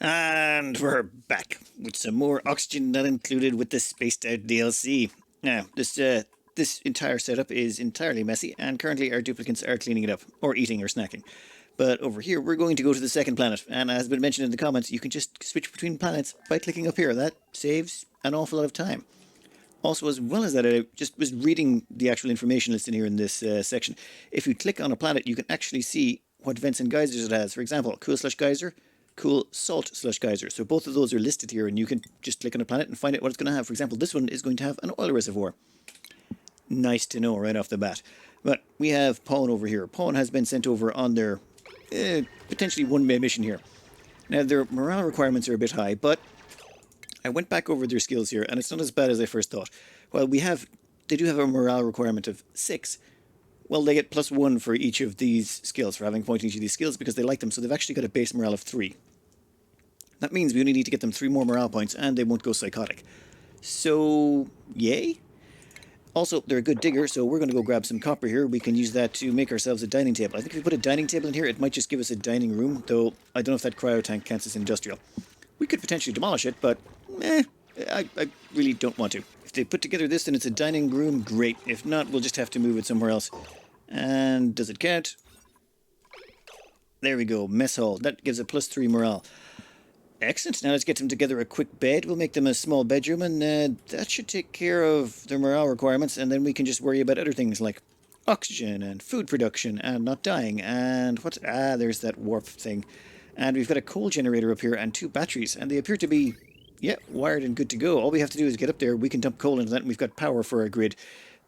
And we're back with some more oxygen not included with the Spaced Out DLC. Now, this entire setup is entirely messy, and currently our duplicants are cleaning it up, or eating or snacking. But over here, we're going to go to the second planet, and as has been mentioned in the comments, you can just switch between planets by clicking up here. That saves an awful lot of time. Also, as well as that, I just was reading the actual information listed here in this section. If you click on a planet, you can actually see what vents and geysers it has. For example, cool slush geyser, cool salt slush geyser. So both of those are listed here, and you can just click on a planet and find out what it's going to have. For example, this one is going to have an oil reservoir. Nice to know right off the bat. But we have Pawn over here. Pawn has been sent over on their potentially one-way mission here. Now, their morale requirements are a bit high, but I went back over their skills here, and it's not as bad as I first thought. Well, they do have a morale requirement of 6. Well, they get +1 for each of these skills, for having a point in each of these skills, because they like them, so they've actually got a base morale of 3. That means we only need to get them 3 more morale points, and they won't go psychotic. So, yay? Also, they're a good digger, so we're going to go grab some copper here. We can use that to make ourselves a dining table. I think if we put a dining table in here, it might just give us a dining room, though I don't know if that cryo tank counts as industrial. We could potentially demolish it, but I really don't want to. If they put together this, then it's a dining room, great. If not, we'll just have to move it somewhere else. And does it count? There we go, mess hall. That gives a +3 morale. Excellent. Now let's get them together a quick bed. We'll make them a small bedroom, and that should take care of their morale requirements, and then we can just worry about other things like oxygen and food production and not dying. And what? There's that warp thing. And we've got a coal generator up here and 2 batteries, and they appear to be, wired and good to go. All we have to do is get up there, we can dump coal into that, and we've got power for our grid.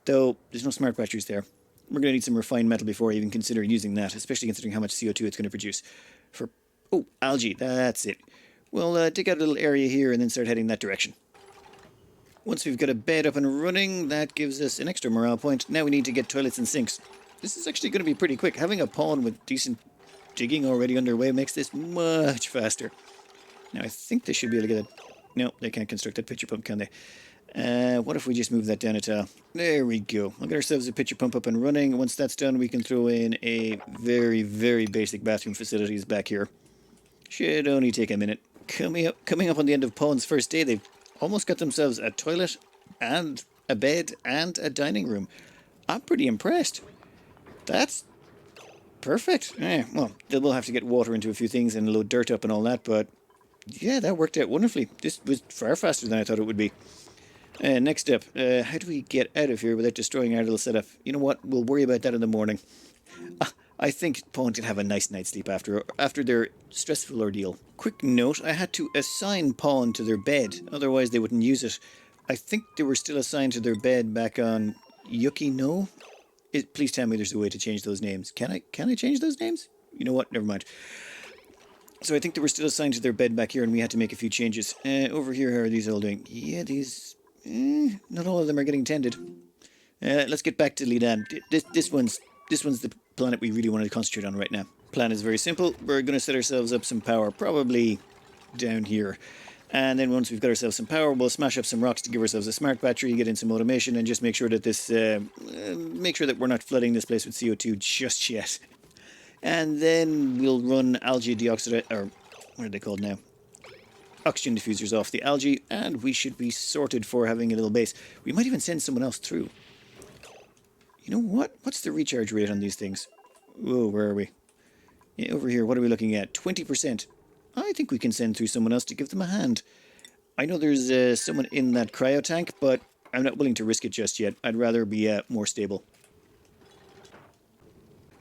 Though, there's no smart batteries there. We're going to need some refined metal before I even consider using that, especially considering how much CO2 it's going to produce. Algae, that's it. We'll dig out a little area here and then start heading that direction. Once we've got a bed up and running, that gives us an extra morale point. Now we need to get toilets and sinks. This is actually going to be pretty quick. Having a pawn with decent digging already underway makes this much faster. Now I think they should be able to get it. No, they can't construct that pitcher pump, can they? What if we just move that down a tile? There we go. We'll get ourselves a pitcher pump up and running. Once that's done, we can throw in a very, very basic bathroom facilities back here. Should only take a minute. Coming up on the end of Pawn's first day, they've almost got themselves a toilet and a bed and a dining room. I'm pretty impressed. That's perfect. Well, they will have to get water into a few things and load dirt up and all that, but yeah, that worked out wonderfully. This was far faster than I thought it would be. Next up, how do we get out of here without destroying our little setup? You know what? We'll worry about that in the morning. I think Pawn did have a nice night's sleep after their stressful ordeal. Quick note, I had to assign Pawn to their bed, otherwise they wouldn't use it. I think they were still assigned to their bed back on Yuki No? Please tell me there's a way to change those names. Can I change those names? You know what? Never mind. So I think they were still assigned to their bed back here, and we had to make a few changes. Over here, how are these all doing? Yeah, these... not all of them are getting tended. Let's get back to Lidan. This one's the planet we really want to concentrate on right now. Plan is very simple. We're going to set ourselves up some power, probably down here. And then once we've got ourselves some power, we'll smash up some rocks to give ourselves a smart battery, get in some automation, and just make sure that make sure that we're not flooding this place with CO2 just yet. And then we'll run algae deoxide, or what are they called now? Oxygen diffusers off the algae, and we should be sorted for having a little base. We might even send someone else through. You know what? What's the recharge rate on these things? Whoa, where are we? Yeah, over here, what are we looking at? 20%. I think we can send through someone else to give them a hand. I know there's someone in that cryo tank, but I'm not willing to risk it just yet. I'd rather be more stable.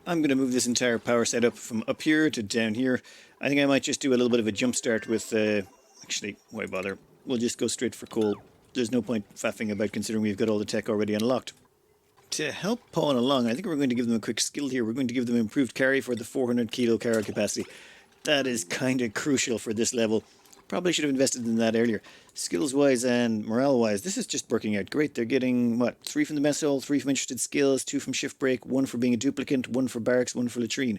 I'm going to move this entire power setup from up here to down here. I think I might just do a little bit of a jump start with... actually, why bother? We'll just go straight for coal. There's no point faffing about considering we've got all the tech already unlocked. To help Pawn along, I think we're going to give them a quick skill here. We're going to give them improved carry for the 400 kilo carry capacity. That is kind of crucial for this level. Probably should have invested in that earlier. Skills-wise and morale-wise, this is just working out great. They're getting, 3 from the mess hall, 3 from interested skills, 2 from shift break, 1 for being a duplicant, 1 for barracks, 1 for latrine.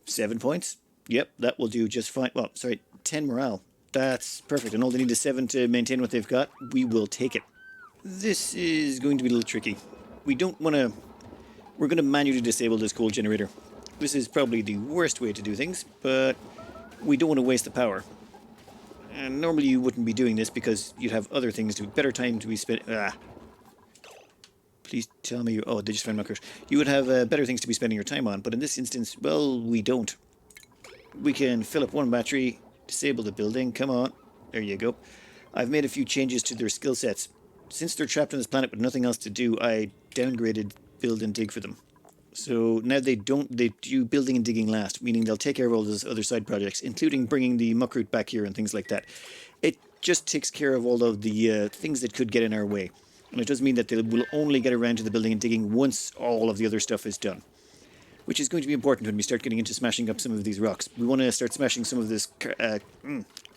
7 points? Yep, that will do just fine. 10 morale. That's perfect. And all they need is 7 to maintain what they've got. We will take it. This is going to be a little tricky. We're going to manually disable this coal generator. This is probably the worst way to do things, but we don't want to waste the power. And normally you wouldn't be doing this because you'd have other things to better time to be spent. Please tell me you. Oh, they just found my curse. You would have better things to be spending your time on, but in this instance, well, we don't. We can fill up one battery, disable the building. Come on, there you go. I've made a few changes to their skill sets. Since they're trapped on this planet with nothing else to do, I downgraded build and dig for them. So now they do building and digging last, meaning they'll take care of all those other side projects, including bringing the muckroot back here and things like that. It just takes care of all of the things that could get in our way. And it does mean that they will only get around to the building and digging once all of the other stuff is done. Which is going to be important when we start getting into smashing up some of these rocks. We want to start smashing some of this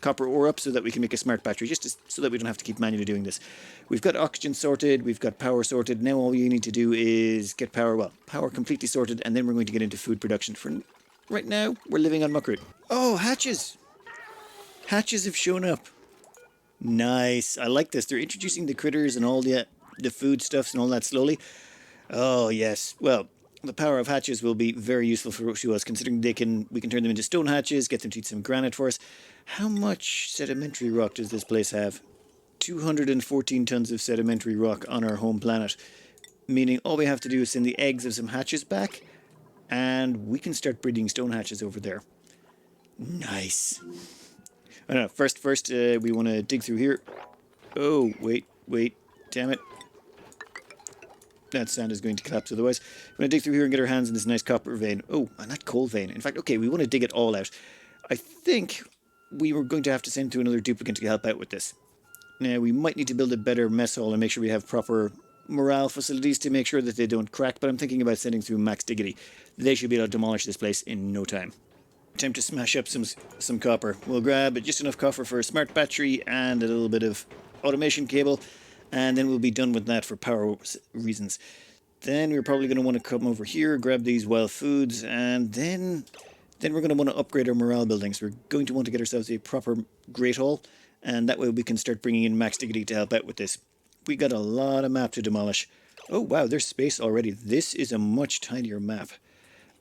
copper ore up so that we can make a smart battery, so that we don't have to keep manually doing this. We've got oxygen sorted, we've got power sorted. Now all you need to do is get power completely sorted, and then we're going to get into food production. For right now, we're living on muckroot. Oh, hatches! Hatches have shown up. Nice. I like this. They're introducing the critters and all the foodstuffs and all that slowly. Oh, yes. Well, the power of hatches will be very useful to us, considering we can turn them into stone hatches, get them to eat some granite for us. How much sedimentary rock does this place have? 214 tons of sedimentary rock on our home planet. Meaning all we have to do is send the eggs of some hatches back, and we can start breeding stone hatches over there. Nice. I don't know. First, we want to dig through here. Oh, wait. Damn it. That sand is going to collapse otherwise. We're going to dig through here and get our hands in this nice copper vein. Oh, and that coal vein. In fact, okay, we want to dig it all out. I think we were going to have to send through another duplicate to help out with this. Now, we might need to build a better mess hall and make sure we have proper morale facilities to make sure that they don't crack, but I'm thinking about sending through Max Diggity. They should be able to demolish this place in no time. Time to smash up some copper. We'll grab just enough copper for a smart battery and a little bit of automation cable, and then we'll be done with that for power reasons. Then we're probably going to want to come over here, grab these wild foods, and then we're going to want to upgrade our morale buildings. We're going to want to get ourselves a proper Great Hall, and that way we can start bringing in Max Diggity to help out with this. We got a lot of map to demolish. Oh wow, there's space already. This is a much tinier map.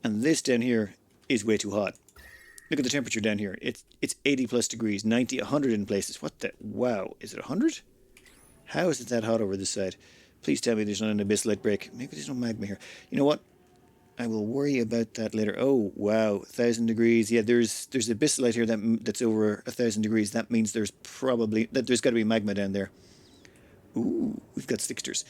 And this down here is way too hot. Look at the temperature down here. It's 80 plus degrees, 90, 100 in places. What the? Wow, is it 100? How is it that hot over this side? Please tell me there's not an abyssalite break. Maybe there's no magma here. You know what? I will worry about that later. Oh, wow, 1,000 degrees. Yeah, there's abyssalite here that's over 1,000 degrees. That means there's got to be magma down there. Ooh, we've got sticksters.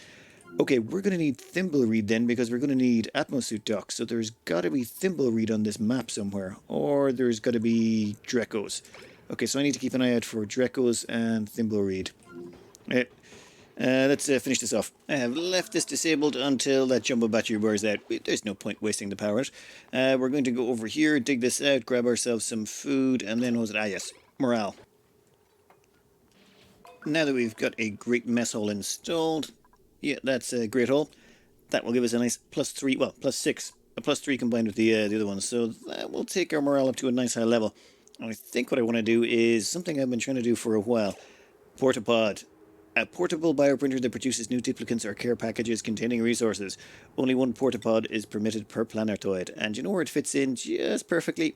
Okay, we're going to need thimbleweed then, because we're going to need atmosuit docks. So there's got to be thimbleweed on this map somewhere. Or there's got to be Drecos. Okay, so I need to keep an eye out for Drecos and thimbleweed. Let's finish this off. I have left this disabled until that jumbo battery wears out. There's no point wasting the power out. We're going to go over here, dig this out, grab ourselves some food, and then what was it? Ah, yes, morale. Now that we've got a great mess hall installed, yeah, that's a great hall. That will give us a nice +3, well, +6. A +3 combined with the other ones. So that will take our morale up to a nice high level. And I think what I want to do is something I've been trying to do for a while. Portapod. A portable bioprinter that produces new duplicates or care packages containing resources. Only one portapod is permitted per planetoid. And you know where it fits in just perfectly?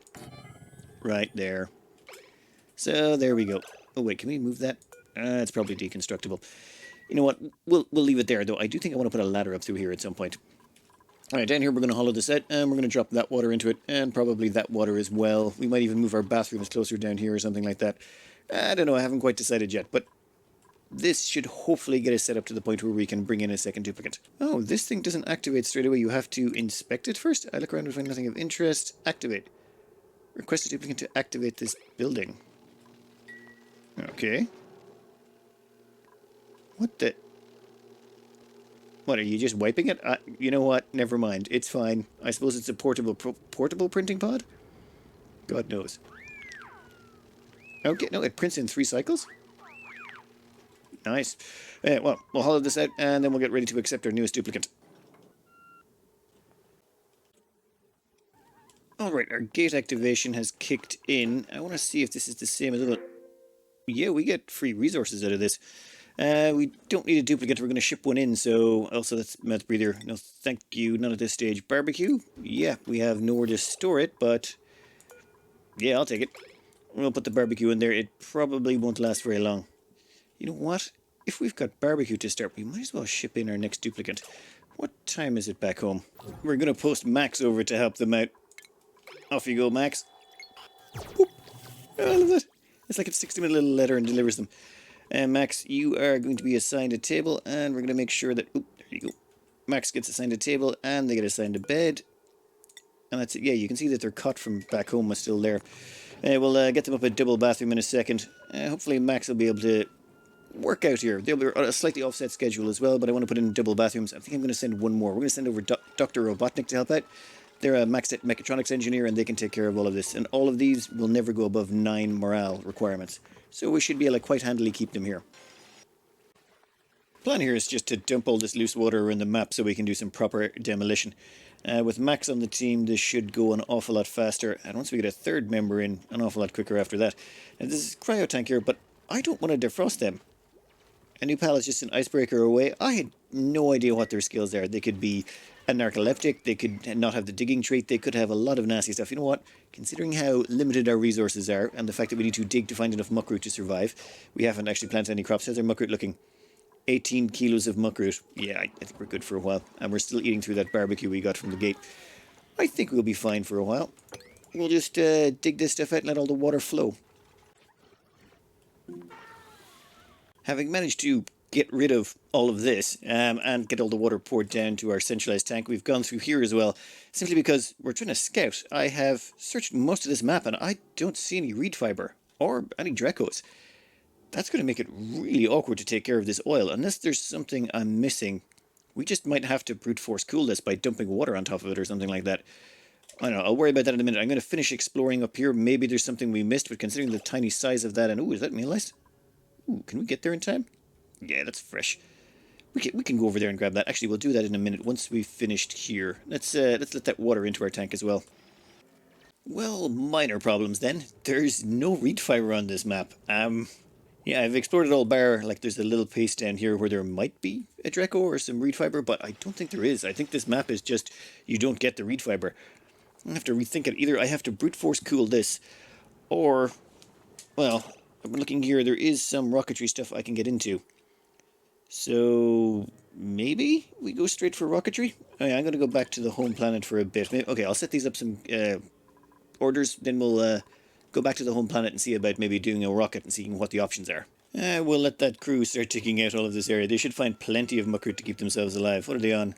Right there. So there we go. Oh wait, can we move that? It's probably deconstructible. You know what? We'll leave it there, though. I do think I want to put a ladder up through here at some point. Alright, down here we're going to hollow this out, and we're going to drop that water into it, and probably that water as well. We might even move our bathrooms closer down here or something like that. I don't know, I haven't quite decided yet, but this should hopefully get us set up to the point where we can bring in a second duplicate. Oh, this thing doesn't activate straight away. You have to inspect it first. I look around and find nothing of interest. Activate. Request a duplicate to activate this building. Okay. What the... What, are you just wiping it? You know what? Never mind. It's fine. I suppose it's a portable printing pod? God knows. Okay, no, it prints in 3 cycles? Nice. Well, we'll hollow this out, and then we'll get ready to accept our newest duplicate. Alright, our gate activation has kicked in. I want to see if this is the same as other... Yeah, we get free resources out of this. We don't need a duplicate, we're going to ship one in, so... Also, that's mouth breather. No, thank you, not at this stage. Barbecue? Yeah, we have nowhere to store it, but... Yeah, I'll take it. We'll put the barbecue in there. It probably won't last very long. You know what? If we've got barbecue to start, we might as well ship in our next duplicate. What time is it back home? We're going to post Max over to help them out. Off you go, Max. Boop. Oh, I love that. It's like it sticks them in a little letter and delivers them. Max, you are going to be assigned a table, and we're going to make sure that... Oop, there you go. Max gets assigned a table, and they get assigned a bed. And that's it. Yeah, you can see that their cot from back home was still there. We'll get them up a double bathroom in a second. Hopefully Max will be able to work out here. They'll be on a slightly offset schedule as well, but I want to put in double bathrooms. I think I'm going to send one more. We're going to send over Dr. Robotnik to help out. They're a mechatronics engineer, and they can take care of all of this. And all of these will never go above 9 morale requirements. So we should be able to quite handily keep them here. Plan here is just to dump all this loose water around the map so we can do some proper demolition. With Max on the team, this should go an awful lot faster, and once we get a third member in, an awful lot quicker after that. And this is cryo tank here, but I don't want to defrost them. A new pal is just an icebreaker away. I had no idea what their skills are. They could be a narcoleptic, they could not have the digging trait, they could have a lot of nasty stuff. You know what? Considering how limited our resources are, and the fact that we need to dig to find enough muckroot to survive, we haven't actually planted any crops. How's our muckroot looking? 18 kilos of muckroot. Yeah, I think we're good for a while. And we're still eating through that barbecue we got from the gate. I think we'll be fine for a while. We'll just dig this stuff out and let all the water flow. Having managed to get rid of all of this and get all the water poured down to our centralized tank, we've gone through here as well, simply because we're trying to scout. I have searched most of this map and I don't see any reed fiber or any Drecos. That's going to make it really awkward to take care of this oil. Unless there's something I'm missing, we just might have to brute force cool this by dumping water on top of it or something like that. I don't know, I'll worry about that in a minute. I'm going to finish exploring up here. Maybe there's something we missed, but considering the tiny size of that, and ooh, is that mealized? Ooh, can we get there in time? Yeah, that's fresh. We can go over there and grab that. Actually, we'll do that in a minute once we've finished here. Let's let that water into our tank as well. Well, minor problems then. There's no reed fiber on this map. Yeah, I've explored it all bar, like there's a little place down here where there might be a Dreco or some reed fiber, but I don't think there is. I think this map is just, you don't get the reed fiber. I have to rethink it. Either I have to brute force cool this, or, well, I'm looking here, there is some rocketry stuff I can get into. So, maybe we go straight for rocketry? Oh yeah, I'm going to go back to the home planet for a bit. Okay, I'll set these up some orders, then we'll go back to the home planet and see about maybe doing a rocket and seeing what the options are. We'll let that crew start taking out all of this area. They should find plenty of muckroot to keep themselves alive. What are they on?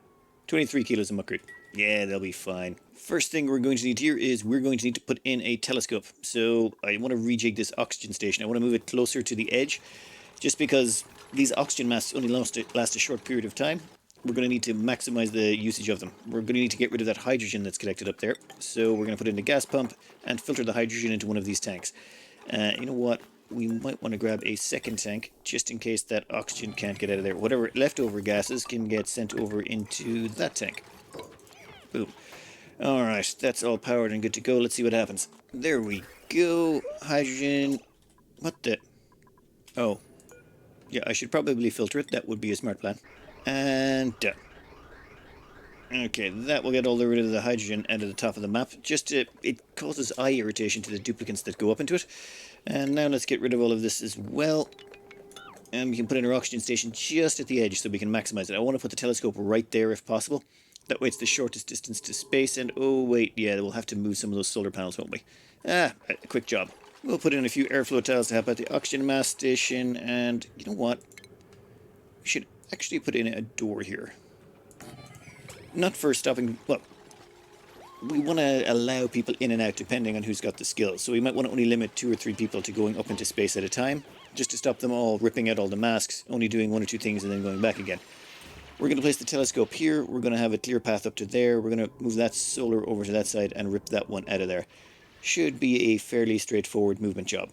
23 kilos of muckroot. Yeah, they'll be fine. First thing we're going to need here is we're going to need to put in a telescope. So I want to rejig this oxygen station. I want to move it closer to the edge, just because these oxygen masks only last a short period of time. We're going to need to maximize the usage of them. We're going to need to get rid of that hydrogen that's collected up there. So we're going to put in a gas pump and filter the hydrogen into one of these tanks. You know what? We might want to grab a second tank just in case that oxygen can't get out of there. Whatever leftover gases can get sent over into that tank. Boom. Alright, that's all powered and good to go. Let's see what happens. There we go. Hydrogen. What the? Oh. Yeah, I should probably filter it. That would be a smart plan. And done. Okay, that will get all the rid of the hydrogen out of the top of the map. It causes eye irritation to the duplicates that go up into it. And now let's get rid of all of this as well. And we can put in our oxygen station just at the edge so we can maximize it. I want to put the telescope right there if possible. That way it's the shortest distance to space. And oh wait, yeah, we'll have to move some of those solar panels, won't we? A quick job. We'll put in a few airflow tiles to help out the oxygen mass station. And you know what? We should actually put in a door here. Not for stopping, well, we want to allow people in and out depending on who's got the skills. So we might want to only limit 2 or 3 people to going up into space at a time, just to stop them all ripping out all the masks, only doing 1 or 2 things and then going back again. We're going to place the telescope here. We're going to have a clear path up to there. We're going to move that solar over to that side and rip that one out of there. Should be a fairly straightforward movement job.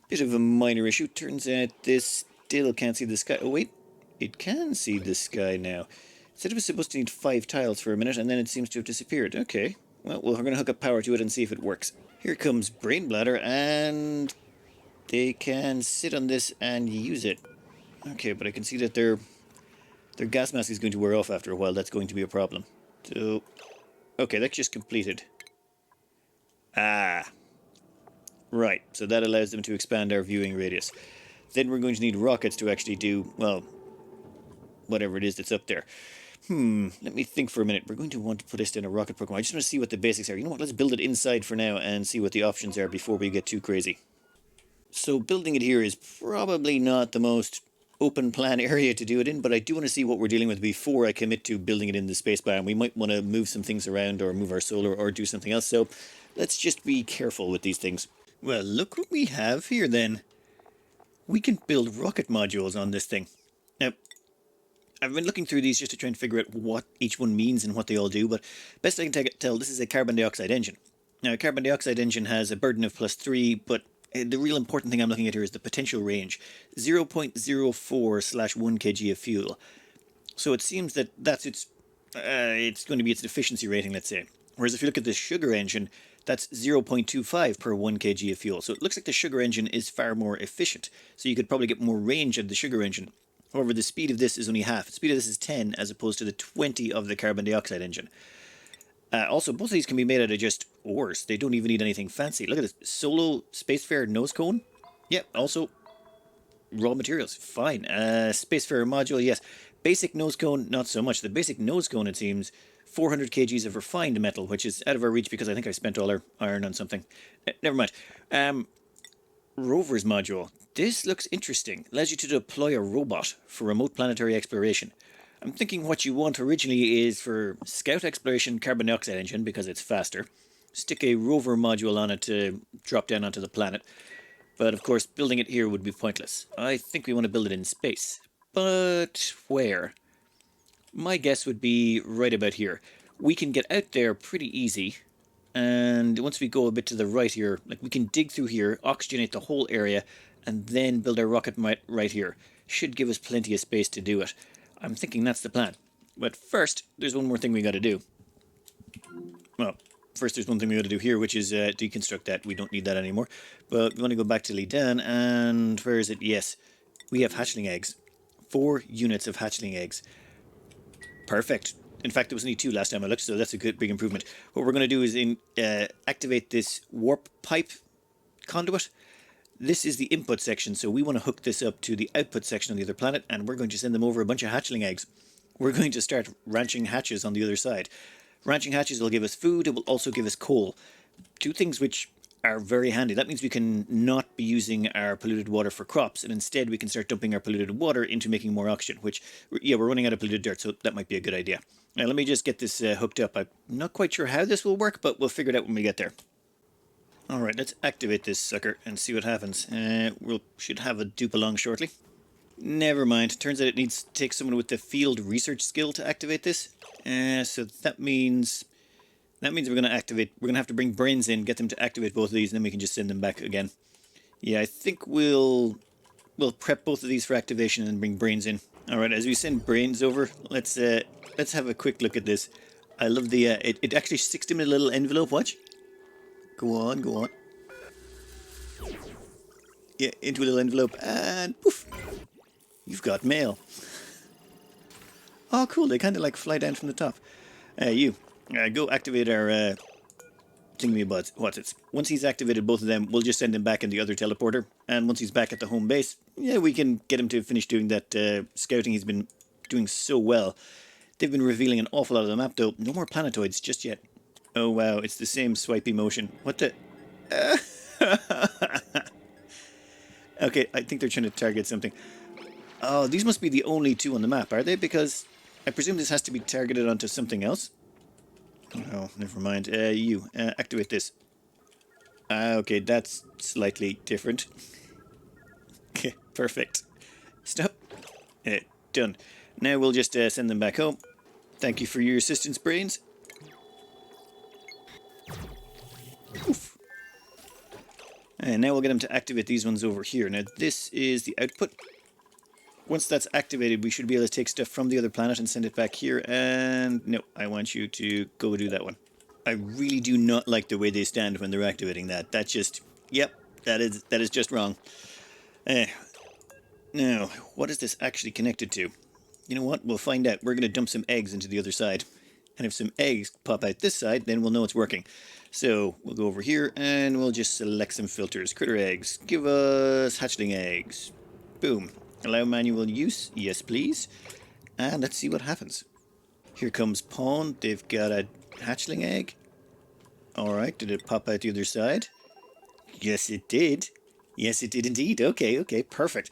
Bit of a minor issue. Turns out this still can't see the sky. Oh wait, it can see the sky now. It said it was supposed to need 5 tiles for a minute, and then it seems to have disappeared. Okay, well, we're going to hook up power to it and see if it works. Here comes Brain Bladder, and they can sit on this and use it. Okay, but I can see that their gas mask is going to wear off after a while. That's going to be a problem. So, okay, that's just completed. Ah. Right, so that allows them to expand our viewing radius. Then we're going to need rockets to actually do, well, whatever it is that's up there. Let me think for a minute. We're going to want to put this in a rocket program. I just want to see what the basics are. You know what, let's build it inside for now and see what the options are before we get too crazy. So building it here is probably not the most open plan area to do it in, but I do want to see what we're dealing with before I commit to building it in the space bar. And we might want to move some things around or move our solar or do something else. So let's just be careful with these things. Well, look what we have here then. We can build rocket modules on this thing. Now, I've been looking through these just to try and figure out what each one means and what they all do, but best I can tell, this is a carbon dioxide engine. Now, a carbon dioxide engine has a burden of +3, but the real important thing I'm looking at here is the potential range. 0.04/1 kg of fuel. So it seems that that's it's going to be its efficiency rating, let's say. Whereas if you look at the sugar engine, that's 0.25 per 1 kg of fuel. So it looks like the sugar engine is far more efficient. So you could probably get more range out of the sugar engine. However, the speed of this is only half. The speed of this is 10 as opposed to the 20 of the carbon dioxide engine. Also, both of these can be made out of just ores. They don't even need anything fancy. Look at this. Solo Spacefarer nose cone. Yep, also raw materials. Fine. Spacefarer module, yes. Basic nose cone, not so much. The basic nose cone, it seems, 400 kgs of refined metal, which is out of our reach because I think I spent all our iron on something. Never mind. Rover's module. This looks interesting. Allows you to deploy a robot for remote planetary exploration. I'm thinking what you want originally is for scout exploration carbon dioxide engine because it's faster. Stick a rover module on it to drop down onto the planet. But of course, building it here would be pointless. I think we want to build it in space. But where? My guess would be right about here. We can get out there pretty easy. And once we go a bit to the right here, like we can dig through here, oxygenate the whole area, and then build our rocket right here. Should give us plenty of space to do it. I'm thinking that's the plan. But first, there's one more thing we got to do. Well, first there's one thing we got to do here, which is deconstruct that. We don't need that anymore. But we want to go back to Lidan, and where is it? Yes, we have hatchling eggs. 4 units of hatchling eggs. Perfect. In fact, there was only 2 last time I looked, so that's a good big improvement. What we're going to do is activate this warp pipe conduit. This is the input section, so we want to hook this up to the output section on the other planet, and we're going to send them over a bunch of hatchling eggs. We're going to start ranching hatches on the other side. Ranching hatches will give us food, it will also give us coal. 2 things which are very handy. That means we can not be using our polluted water for crops, and instead we can start dumping our polluted water into making more oxygen, which, yeah, we're running out of polluted dirt, so that might be a good idea. Now, let me just get this hooked up. I'm not quite sure how this will work, but we'll figure it out when we get there. Alright, let's activate this sucker and see what happens. We should have a dupe along shortly. Never mind. Turns out it needs to take someone with the field research skill to activate this. So that means we're going to have to bring brains in, get them to activate both of these, and then we can just send them back again. Yeah, I think we'll prep both of these for activation and bring brains in. Alright, as we send brains over, let's have a quick look at this. I love the it actually sticks them in a little envelope. Watch. Go on, go on. Yeah, into a little envelope, and poof! You've got mail. Oh, cool, they kind of like fly down from the top. Go activate our thingamybots. Once he's activated both of them, we'll just send him back in the other teleporter. And once he's back at the home base, yeah, we can get him to finish doing that scouting he's been doing so well. They've been revealing an awful lot of the map, though. No more planetoids just yet. Oh, wow, it's the same swipey motion. What the... Okay, I think they're trying to target something. Oh, these must be the only 2 on the map, are they? Because I presume this has to be targeted onto something else. Oh, never mind. Activate this. Okay, that's slightly different. Okay, perfect. Stop. Done. Now we'll just send them back home. Thank you for your assistance, brains. Oof. And now we'll get them to activate these ones over here. Now this is the output. Once that's activated, we should be able to take stuff from the other planet and send it back here. And no, I want you to go do that one. I really do not like the way they stand when they're activating that. That's just, yep, that is just wrong. Now, what is this actually connected to? You know what? We'll find out. We're going to dump some eggs into the other side. And if some eggs pop out this side, then we'll know it's working. So we'll go over here and we'll just select some filters. Critter eggs. Give us hatchling eggs. Boom. Allow manual use. Yes, please. And let's see what happens. Here comes Pawn. They've got a hatchling egg. Alright, did it pop out the other side? Yes, it did. Yes, it did indeed. Okay, okay, perfect.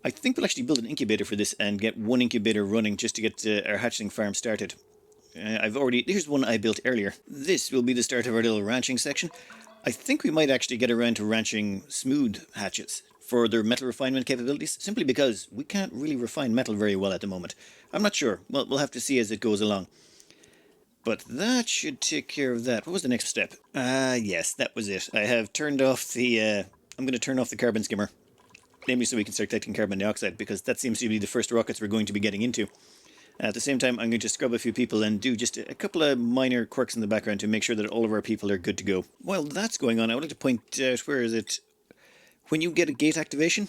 I think we'll actually build an incubator for this and get one incubator running just to get our hatchling farm started. Here's one I built earlier. This will be the start of our little ranching section. I think we might actually get around to ranching smooth hatchets for their metal refinement capabilities, simply because we can't really refine metal very well at the moment. I'm not sure. Well, we'll have to see as it goes along. But that should take care of that. What was the next step? Yes, that was it. I have turned off the, I'm going to turn off the carbon skimmer. Namely so we can start collecting carbon dioxide, because that seems to be the first rockets we're going to be getting into. At the same time, I'm going to scrub a few people and do just a couple of minor quirks in the background to make sure that all of our people are good to go. While that's going on, I would like to point out, where is it? When you get a gate activation,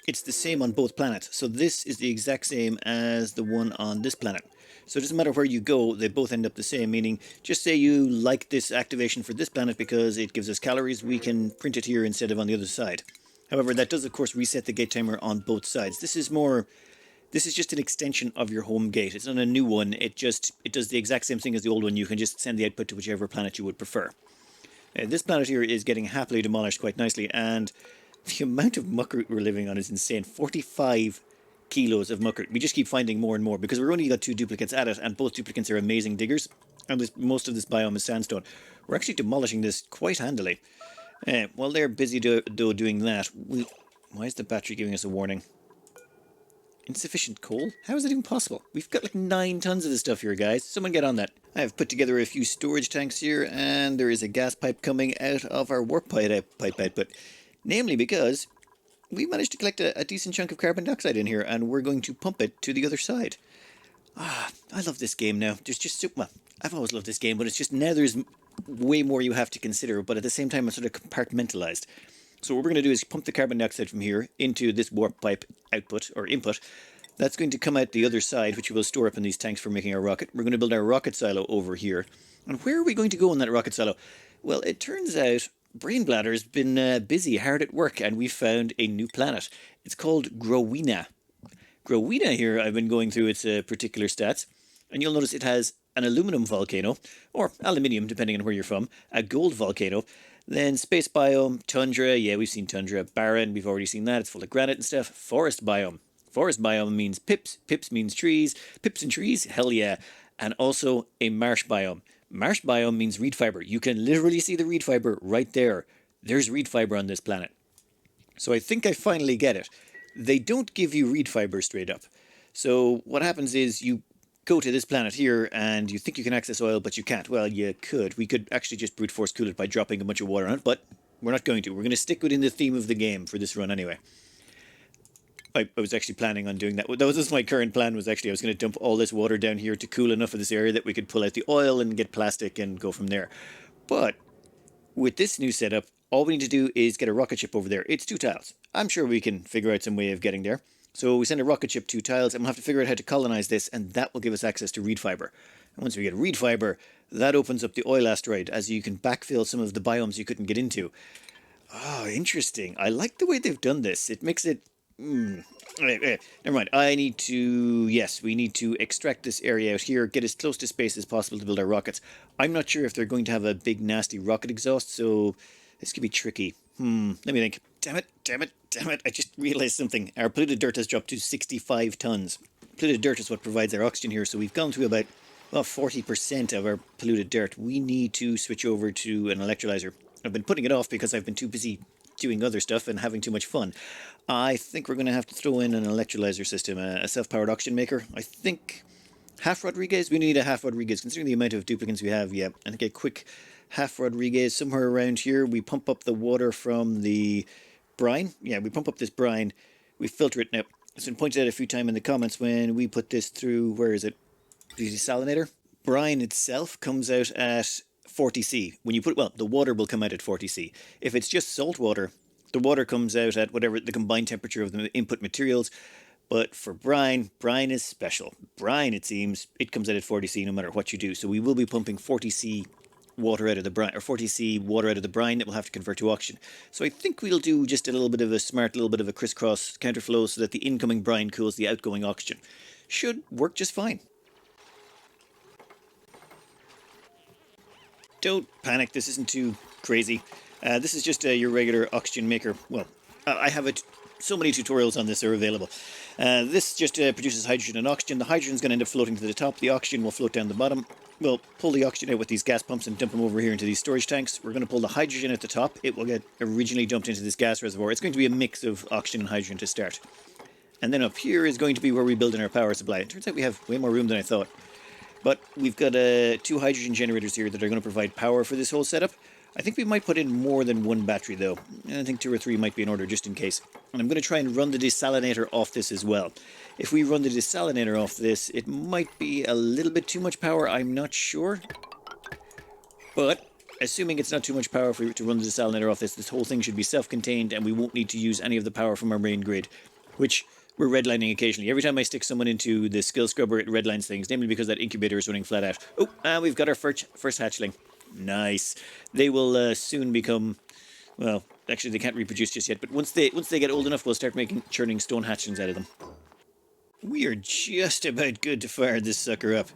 it's the same on both planets. So this is the exact same as the one on this planet. So it doesn't matter where you go, they both end up the same, meaning just say you like this activation for this planet because it gives us calories, we can print it here instead of on the other side. However, that does of course reset the gate timer on both sides. This is just an extension of your home gate. It's not a new one, it does the exact same thing as the old one. You can just send the output to whichever planet you would prefer. This planet here is getting happily demolished quite nicely, and the amount of muckroot we're living on is insane. 45 kilos of muckroot. We just keep finding more and more because we've only got 2 duplicates at it, and both duplicates are amazing diggers, and most of this biome is sandstone. We're actually demolishing this quite handily. While they're busy doing that, why is the battery giving us a warning? Insufficient coal? How is that even possible? We've got like 9 tons of this stuff here, guys. Someone get on that. I have put together a few storage tanks here, and there is a gas pipe coming out of our warp pipe output. Namely because we managed to collect a decent chunk of carbon dioxide in here, and we're going to pump it to the other side. I love this game now. There's just well, I've always loved this game, but it's just now there's way more you have to consider, but at the same time it's sort of compartmentalized. So what we're going to do is pump the carbon dioxide from here into this warp pipe output, or input. That's going to come out the other side, which we will store up in these tanks for making our rocket. We're going to build our rocket silo over here. And where are we going to go in that rocket silo? Well, it turns out Brainbladder's been busy, hard at work, and we found a new planet. It's called Growina. Growina here, I've been going through its particular stats, and you'll notice it has an aluminum volcano, or aluminium depending on where you're from, a gold volcano, then space biome, tundra, yeah, we've seen tundra, barren, we've already seen that, it's full of granite and stuff, forest biome. Forest biome means pips, pips means trees, pips and trees, hell yeah, and also a marsh biome. Marsh biome means reed fiber. You can literally see the reed fiber right there. There's reed fiber on this planet. So I think I finally get it. They don't give you reed fiber straight up. So what happens is you go to this planet here and you think you can access oil, but you can't. Well, you could. We could actually just brute force cool it by dropping a bunch of water on it, but we're not going to. We're going to stick within the theme of the game for this run anyway. I was actually planning on doing that. That was my current plan, was actually I was going to dump all this water down here to cool enough of this area that we could pull out the oil and get plastic and go from there. But with this new setup, all we need to do is get a rocket ship over there. It's 2 tiles. I'm sure we can figure out some way of getting there. So we send a rocket ship 2 tiles, and we'll have to figure out how to colonize this, and that will give us access to reed fiber. And once we get reed fiber, that opens up the oil asteroid, as you can backfill some of the biomes you couldn't get into. Oh, interesting. I like the way they've done this. It makes it... Never mind. We need to extract this area out here, get as close to space as possible to build our rockets. I'm not sure if they're going to have a big nasty rocket exhaust, so this could be tricky. Let me think. Damn it. I just realized something. Our polluted dirt has dropped to 65 tons. Polluted dirt is what provides our oxygen here, so we've gone through about 40% of our polluted dirt. We need to switch over to an electrolyzer. I've been putting it off because I've been too busy doing other stuff and having too much fun. I think we're going to have to throw in an electrolyzer system, a self-powered oxygen maker. I think half Rodriguez. We need a half Rodriguez, considering the amount of duplicates we have. Yeah, I think a quick half Rodriguez somewhere around here. We pump up the water from the brine. Yeah, we pump up this brine. We filter it now. It's been pointed out a few times in the comments when we put this through, where is it? The desalinator. Brine itself comes out at 40C. When you the water will come out at 40C. If it's just salt water, the water comes out at whatever the combined temperature of the input materials. But for brine, brine is special. Brine, it seems, it comes out at 40C no matter what you do. So we will be pumping 40C water out of the brine, or 40C water out of the brine that we'll have to convert to oxygen. So I think we'll do just a little bit of a smart, little bit of a crisscross counterflow so that the incoming brine cools the outgoing oxygen. Should work just fine. Don't panic, this isn't too crazy. This is just your regular oxygen maker. Well, I have it. So many tutorials on this are available. This just produces hydrogen and oxygen. The hydrogen is going to end up floating to the top. The oxygen will float down the bottom. We'll pull the oxygen out with these gas pumps and dump them over here into these storage tanks. We're going to pull the hydrogen at the top. It will get originally dumped into this gas reservoir. It's going to be a mix of oxygen and hydrogen to start. And then up here is going to be where we build in our power supply. It turns out we have way more room than I thought. But we've got 2 hydrogen generators here that are going to provide power for this whole setup. I think we might put in more than 1 battery though. I think 2 or 3 might be in order just in case. And I'm going to try and run the desalinator off this as well. If we run the desalinator off this, it might be a little bit too much power, I'm not sure. But assuming it's not too much power for to run the desalinator off this whole thing should be self-contained and we won't need to use any of the power from our main grid, which we're redlining occasionally. Every time I stick someone into the skill scrubber, it redlines things, namely because that incubator is running flat out. Oh, and we've got our first hatchling. Nice. They will soon become, well, actually they can't reproduce just yet, but once they get old enough, we'll start churning stone hatchlings out of them. We are just about good to fire this sucker up.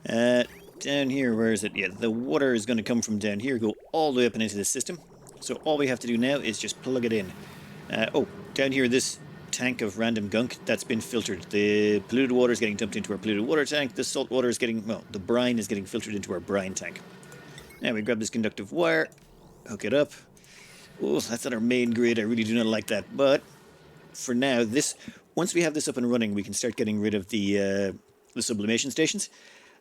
Down here, where is it? Yeah, the water is going to come from down here, go all the way up and into the system. So all we have to do now is just plug it in. Oh, down here, this tank of random gunk that's been filtered. The polluted water is getting dumped into our polluted water tank. The salt water is getting, well, the brine is getting filtered into our brine tank. Now we grab this conductive wire, hook it up. Oh, that's not our main grid. I really do not like that. But for now, once we have this up and running, we can start getting rid of the sublimation stations.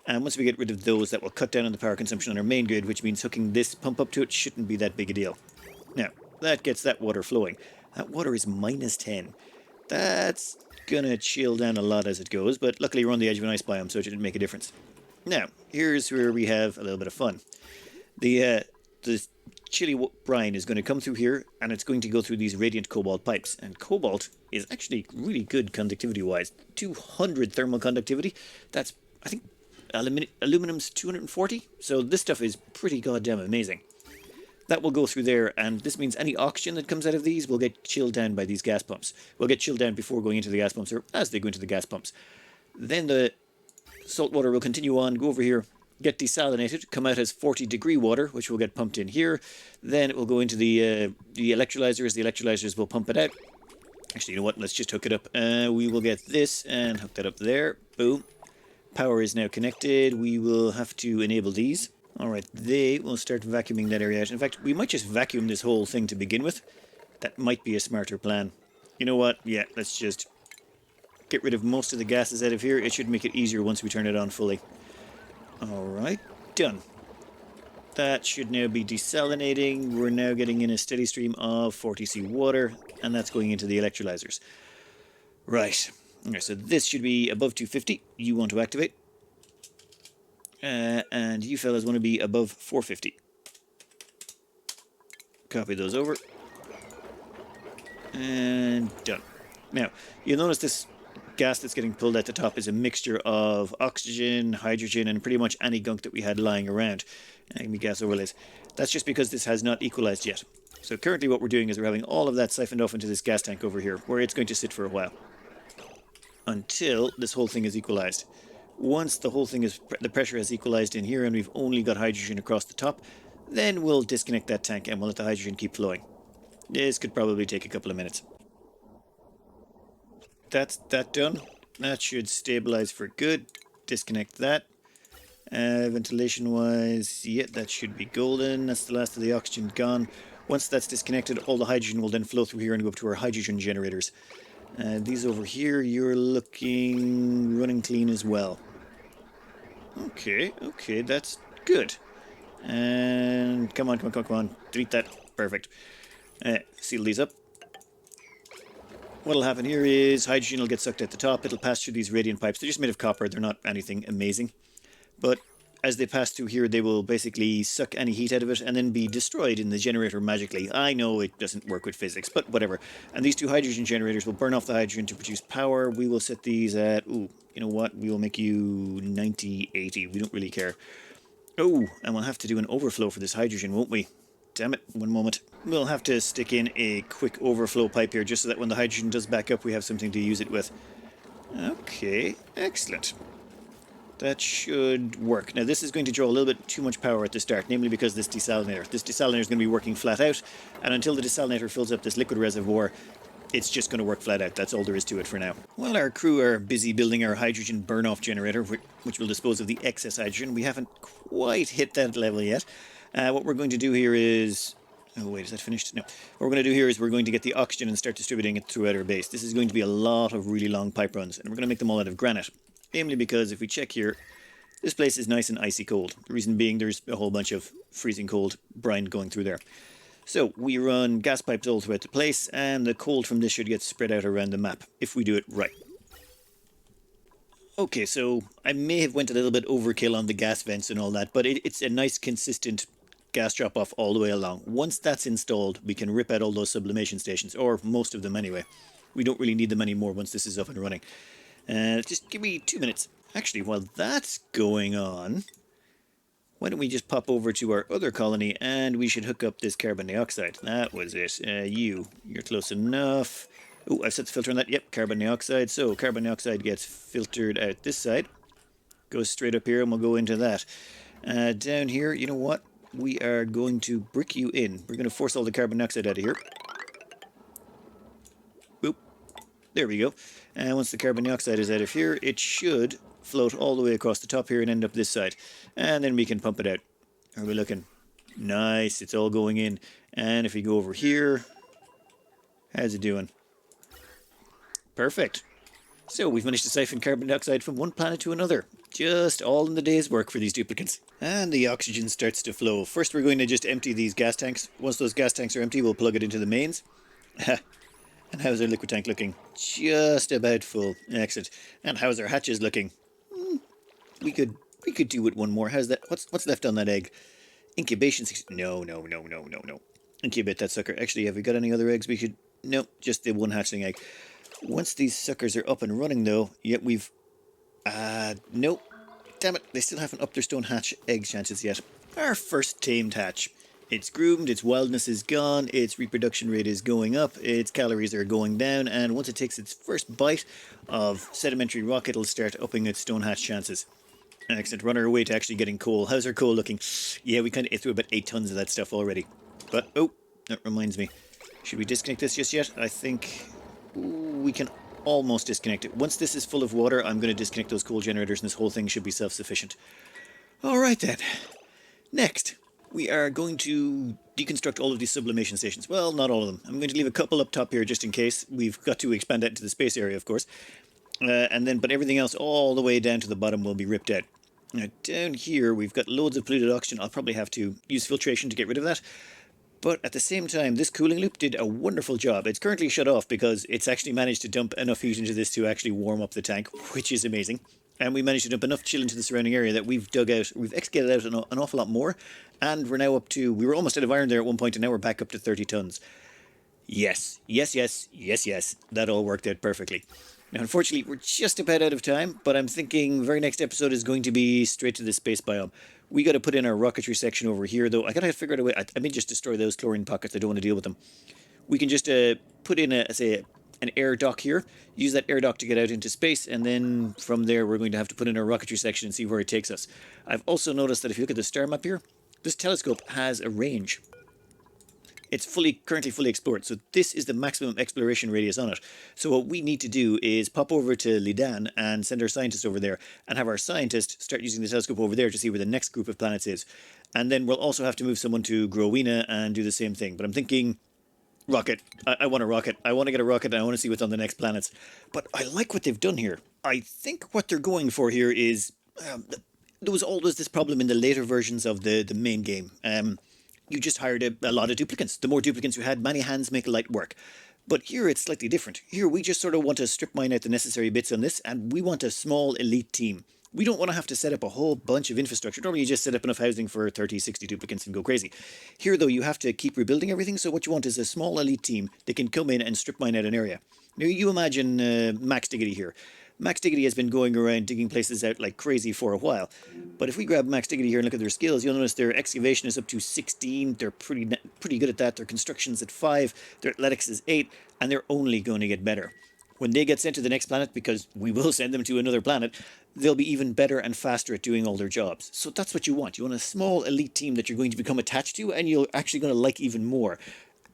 And once we get rid of those, that will cut down on the power consumption on our main grid, which means hooking this pump up to it shouldn't be that big a deal. Now, that gets that water flowing. That water is -10. That's gonna chill down a lot as it goes, but luckily we're on the edge of an ice biome, so it didn't make a difference. Now, here's where we have a little bit of fun. The chili brine is going to come through here, and it's going to go through these radiant cobalt pipes. And cobalt is actually really good conductivity-wise. 200 thermal conductivity. That's, I think, aluminum's 240. So this stuff is pretty goddamn amazing. That will go through there, and this means any oxygen that comes out of these will get chilled down by these gas pumps. Will get chilled down before going into the gas pumps, or as they go into the gas pumps. Then the salt water will continue on, go over here, get desalinated, come out as 40-degree water, which will get pumped in here. Then it will go into the electrolyzers. The electrolyzers will pump it out. Actually, you know what? Let's just hook it up. We will get this and hook that up there. Boom. Power is now connected. We will have to enable these. Alright, they will start vacuuming that area out. In fact, we might just vacuum this whole thing to begin with. That might be a smarter plan. You know what? Yeah, let's just get rid of most of the gases out of here. It should make it easier once we turn it on fully. Alright, done. That should now be desalinating. We're now getting in a steady stream of 40C water, and that's going into the electrolyzers. Right. Okay, so this should be above 250. You want to activate. And you fellas want to be above 450. Copy those over. And done. Now, you'll notice this gas that's getting pulled at the top is a mixture of oxygen, hydrogen, and pretty much any gunk that we had lying around. Give me gas overlays. That's just because this has not equalized yet. So currently what we're doing is we're having all of that siphoned off into this gas tank over here, where it's going to sit for a while. Until this whole thing is equalized. Once the whole thing the pressure has equalized in here and we've only got hydrogen across the top, then we'll disconnect that tank and we'll let the hydrogen keep flowing. This could probably take a couple of minutes. That's that done. That should stabilize for good. Disconnect that. Ventilation wise, yeah, that should be golden. That's the last of the oxygen gone. Once that's disconnected, all the hydrogen will then flow through here and go up to our hydrogen generators. These over here, you're looking running clean as well. Okay, that's good. And come on. Delete that. Perfect. Seal these up. What'll happen here is hydrogen will get sucked at the top. It'll pass through these radiant pipes. They're just made of copper. They're not anything amazing. But as they pass through here, they will basically suck any heat out of it and then be destroyed in the generator magically. I know it doesn't work with physics, but whatever. And these two hydrogen generators will burn off the hydrogen to produce power. We will set these at, ooh, you know what? We will make you 90, 80. We don't really care. Oh, and we'll have to do an overflow for this hydrogen, won't we? Damn it, one moment. We'll have to stick in a quick overflow pipe here just so that when the hydrogen does back up, we have something to use it with. Okay, excellent. That should work. Now this is going to draw a little bit too much power at the start, namely because this desalinator. This desalinator is going to be working flat out, and until the desalinator fills up this liquid reservoir, it's just going to work flat out. That's all there is to it for now. While our crew are busy building our hydrogen burn-off generator, which will dispose of the excess hydrogen, we haven't quite hit that level yet. What we're going to do here is... Oh wait, is that finished? No. What we're going to do here is we're going to get the oxygen and start distributing it throughout our base. This is going to be a lot of really long pipe runs, and we're going to make them all out of granite. Namely because if we check here, this place is nice and icy cold. The reason being there's a whole bunch of freezing cold brine going through there. So we run gas pipes all throughout the place, and the cold from this should get spread out around the map, if we do it right. Okay, so I may have went a little bit overkill on the gas vents and all that, but it's a nice consistent gas drop-off all the way along. Once that's installed, we can rip out all those sublimation stations, or most of them anyway. We don't really need them anymore once this is up and running. Just give me 2 minutes. Actually, while that's going on, why don't we just pop over to our other colony and we should hook up this carbon dioxide. That was it. You're close enough. Oh, I've set the filter on that. Yep, carbon dioxide. So carbon dioxide gets filtered out this side. Goes straight up here and we'll go into that. Down here, you know what? We are going to brick you in. We're going to force all the carbon dioxide out of here. Boop. There we go. And once the carbon dioxide is out of here, it should float all the way across the top here and end up this side. And then we can pump it out. Are we looking? Nice, it's all going in. And if we go over here, how's it doing? Perfect. So we've managed to siphon carbon dioxide from one planet to another. Just all in the day's work for these duplicants. And the oxygen starts to flow. First we're going to just empty these gas tanks. Once those gas tanks are empty, we'll plug it into the mains. And how's our liquid tank looking? Just about full. Excellent. And how's our hatches looking? We could do with one more. How's that? What's left on that egg? Incubation 6. No. Incubate that sucker. Actually, have we got any other eggs we could... Nope, just the one hatchling egg. Once these suckers are up and running though, yet we've... Nope. Damn it, they still haven't upped their stone hatch egg chances yet. Our first tamed hatch. It's groomed, its wildness is gone, its reproduction rate is going up, its calories are going down, and once it takes its first bite of sedimentary rock, it'll start upping its stone hatch chances. Excellent. Run our way to actually getting coal. How's our coal looking? Yeah, we kind of ate through about 8 tons of that stuff already. But, oh, that reminds me. Should we disconnect this just yet? I think we can almost disconnect it. Once this is full of water, I'm going to disconnect those coal generators and this whole thing should be self-sufficient. Alright then. Next, we are going to deconstruct all of these sublimation stations. Well, not all of them. I'm going to leave a couple up top here just in case. We've got to expand that into the space area, of course. But everything else all the way down to the bottom will be ripped out. Now, down here, we've got loads of polluted oxygen. I'll probably have to use filtration to get rid of that. But at the same time, this cooling loop did a wonderful job. It's currently shut off because it's actually managed to dump enough heat into this to actually warm up the tank, which is amazing. And we managed to dump enough chill into the surrounding area that we've excavated out an awful lot more. And we're now up to, we were almost out of iron there at one point, and now we're back up to 30 tons. Yes. That all worked out perfectly. Now, unfortunately, we're just about out of time, but I'm thinking very next episode is going to be straight to the space biome. We got to put in our rocketry section over here, though. I got to figure out a way. I may just destroy those chlorine pockets. I don't want to deal with them. We can just put in, an air dock here, use that air dock to get out into space, and then from there we're going to have to put in our rocketry section and see where it takes us. I've also noticed that if you look at the star map here, this telescope has a range. It's currently fully explored, so this is the maximum exploration radius on it. So what we need to do is pop over to Lidan and send our scientist over there, and have our scientist start using the telescope over there to see where the next group of planets is. And then we'll also have to move someone to Growina and do the same thing. But I'm thinking, rocket. I want a rocket. I want to get a rocket, and I want to see what's on the next planets. But I like what they've done here. I think what they're going for here is... there was always this problem in the later versions of the main game. You just hired a lot of duplicants. The more duplicants you had, many hands make light work. But here it's slightly different. Here we just sort of want to strip mine out the necessary bits on this, and we want a small elite team. We don't want to have to set up a whole bunch of infrastructure. Normally you just set up enough housing for 30, 60 duplicants and go crazy. Here though, you have to keep rebuilding everything, so what you want is a small elite team that can come in and strip mine out an area. Now you imagine Max Diggity here. Max Diggity has been going around digging places out like crazy for a while. But if we grab Max Diggity here and look at their skills, you'll notice their excavation is up to 16. They're pretty good at that. Their construction's at 5. Their athletics is 8. And they're only going to get better. When they get sent to the next planet, because we will send them to another planet, they'll be even better and faster at doing all their jobs. So that's what you want. You want a small elite team that you're going to become attached to and you're actually going to like even more.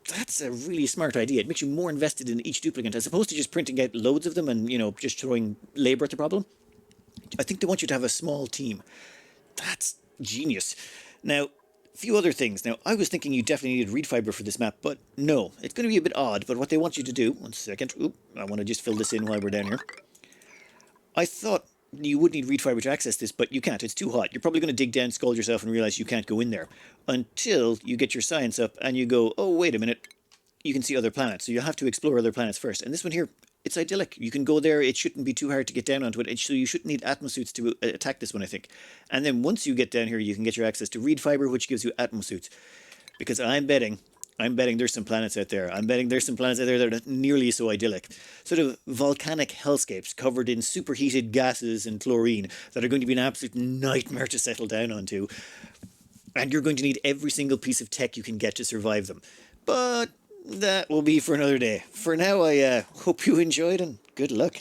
That's a really smart idea. It makes you more invested in each duplicant as opposed to just printing out loads of them and, just throwing labor at the problem. I think they want you to have a small team. That's genius. Now, a few other things. Now, I was thinking you definitely needed reed fiber for this map, but no. It's going to be a bit odd, but what they want you to do... One second. Oop, I want to just fill this in while we're down here. I thought you would need reed fiber to access this, but you can't. It's too hot. You're probably going to dig down, scald yourself, and realize you can't go in there until you get your science up and you go, oh, wait a minute. You can see other planets, so you'll have to explore other planets first. And this one here, it's idyllic. You can go there. It shouldn't be too hard to get down onto it. So you shouldn't need atmosuits to attack this one, I think. And then once you get down here, you can get your access to reed fiber, which gives you atmosuits. Because I'm betting there's some planets out there. I'm betting there's some planets out there that are nearly so idyllic. Sort of volcanic hellscapes covered in superheated gases and chlorine that are going to be an absolute nightmare to settle down onto. And you're going to need every single piece of tech you can get to survive them. But that will be for another day. For now, I hope you enjoyed and good luck.